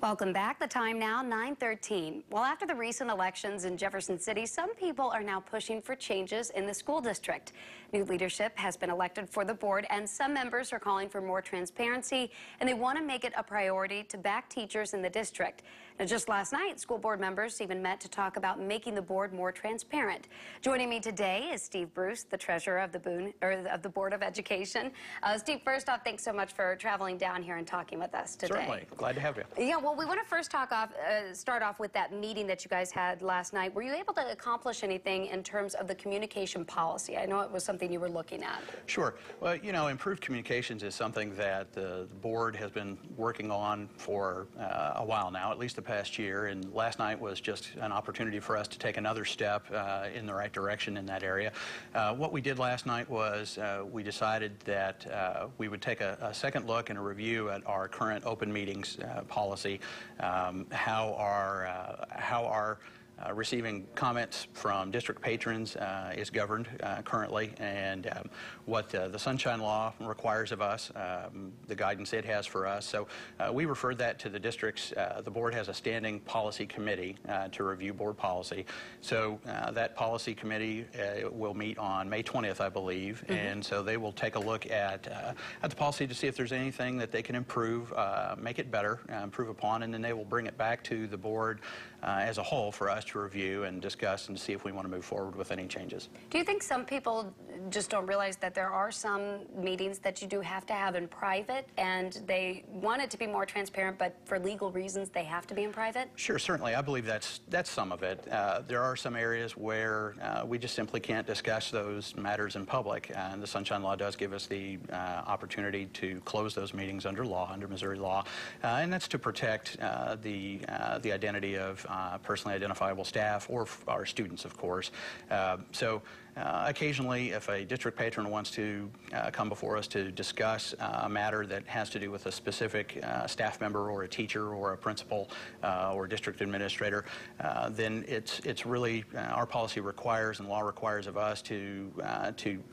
Welcome back. The time now, 9:13. Well, after the recent elections in Jefferson City, some people are now pushing for changes in the school district. New leadership has been elected for the board, and some members are calling for more transparency, and they want to make it a priority to back teachers in the district. Now, just last night, school board members even met to talk about making the board more transparent. Joining me today is Steve Bruce, the treasurer of the Board of Education. Steve, first off, thanks so much for traveling down here and talking with us today. Certainly. Glad to have you. Yeah, well, we want to first start off with that meeting that you guys had last night. Were you able to accomplish anything in terms of the communication policy? I know it was something you were looking at. Sure. Well, you know, improved communications is something that the board has been working on for a while now, at least the past year, and last night was just an opportunity for us to take another step in the right direction in that area. What we did last night was we decided that we would take a second look and a review at our current open meetings policy, how our receiving comments from district patrons is governed currently, and what the Sunshine Law requires of us, the guidance it has for us. So we referred that to the districts. The board has a standing policy committee to review board policy. So that policy committee will meet on May 20th, I believe, and so they will take a look at the policy to see if there's anything that they can improve, make it better, improve upon, and then they will bring it back to the board as a whole for us to review and discuss and see if we want to move forward with any changes. Do you think some people just don't realize that there are some meetings that you do have to have in private, and they want it to be more transparent, but for legal reasons they have to be in private? Sure, certainly. I believe that's some of it. There are some areas where we just simply can't discuss those matters in public, and the Sunshine Law does give us the opportunity to close those meetings under law, under Missouri law, and that's to protect the identity of personally identifiable staff or our students, of course. Occasionally, if a district patron wants to come before us to discuss a matter that has to do with a specific staff member or a teacher or a principal or district administrator, then it's really our policy requires and law requires of us to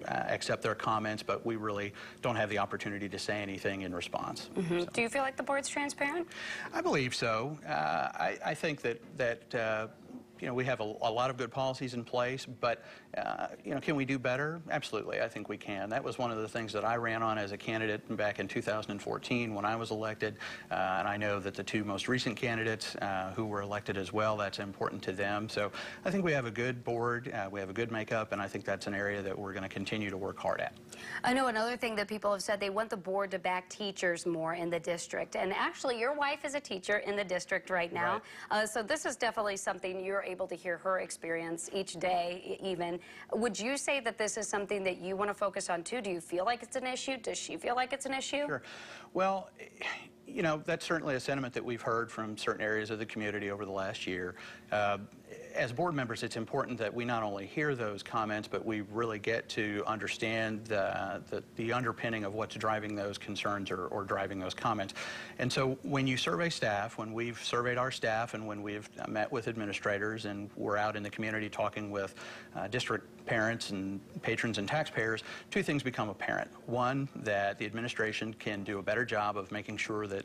accept their comments, but we really don't have the opportunity to say anything in response. So. Do you feel like the board's transparent? I believe so. I think that you know, we have a lot of good policies in place, but you know, can we do better? Absolutely, I think we can. That was one of the things that I ran on as a candidate back in 2014 when I was elected, and I know that the two most recent candidates who were elected as well, that's important to them. So I think we have a good board, we have a good makeup, and I think that's an area that we're going to continue to work hard at. I know another thing that people have said, they want the board to back teachers more in the district, and actually your wife is a teacher in the district right now, right. So this is definitely something you're able to hear her experience each day even. Would you say that this is something that you want to focus on too? Do you feel like it's an issue? Does she feel like it's an issue? Sure. Well, you know, that's certainly a sentiment that we've heard from certain areas of the community over the last year. As board members, it's important that we not only hear those comments, but we really get to understand the underpinning of what's driving those concerns or driving those comments. And so when you survey staff, when we've surveyed our staff and when we've met with administrators and we're out in the community talking with district parents and patrons and taxpayers, two things become apparent. One, that the administration can do a better job of making sure that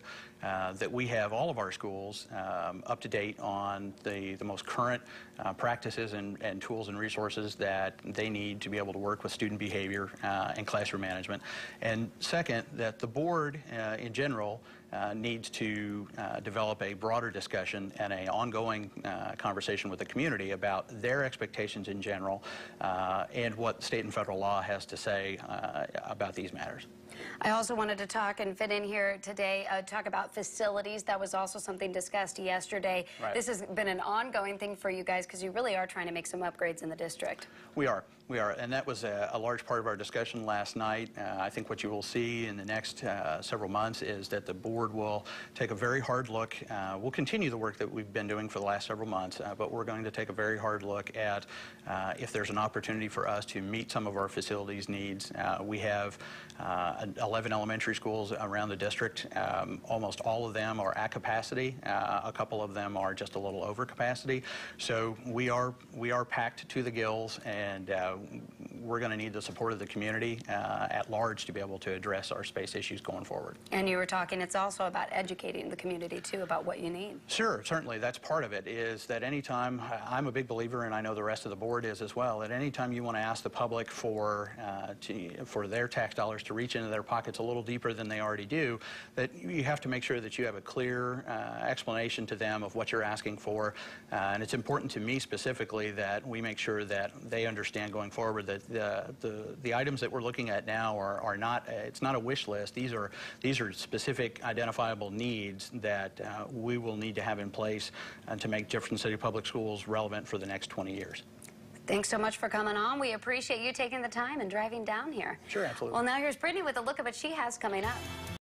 we have all of our schools up to date on the most current practices and tools and resources that they need to be able to work with student behavior and classroom management. And second, that the board in general needs to develop a broader discussion and an ongoing conversation with the community about their expectations in general and what state and federal law has to say about these matters. I also wanted to talk and fit in here today, talk about facilities. That was also something discussed yesterday. Right. This has been an ongoing thing for you guys because you really are trying to make some upgrades in the district. We are, and that was a large part of our discussion last night. I think what you will see in the next several months is that the board will take a very hard look. We'll continue the work that we've been doing for the last several months, but we're going to take a very hard look at if there's an opportunity for us to meet some of our facilities needs. We have 11 elementary schools around the district. Almost all of them are at capacity. A couple of them are just a little over capacity. So we are packed to the gills, and we're going to need the support of the community at large to be able to address our space issues going forward. And you were talking, it's also about educating the community, too, about what you need. Sure, certainly. That's part of it, is that anytime, I'm a big believer, and I know the rest of the board is as well, that anytime you want to ask the public for their tax dollars to reach into their pockets a little deeper than they already do, that you have to make sure that you have a clear explanation to them of what you're asking for. And it's important to me specifically that we make sure that they understand going forward that the items that we're looking at now are not, it's not a wish list. These are specific identifiable needs that we will need to have in place to make Jefferson City Public Schools relevant for the next 20 years. Thanks so much for coming on. We appreciate you taking the time and driving down here. Sure, absolutely. Well, now here's Brittany with a look at what she has coming up.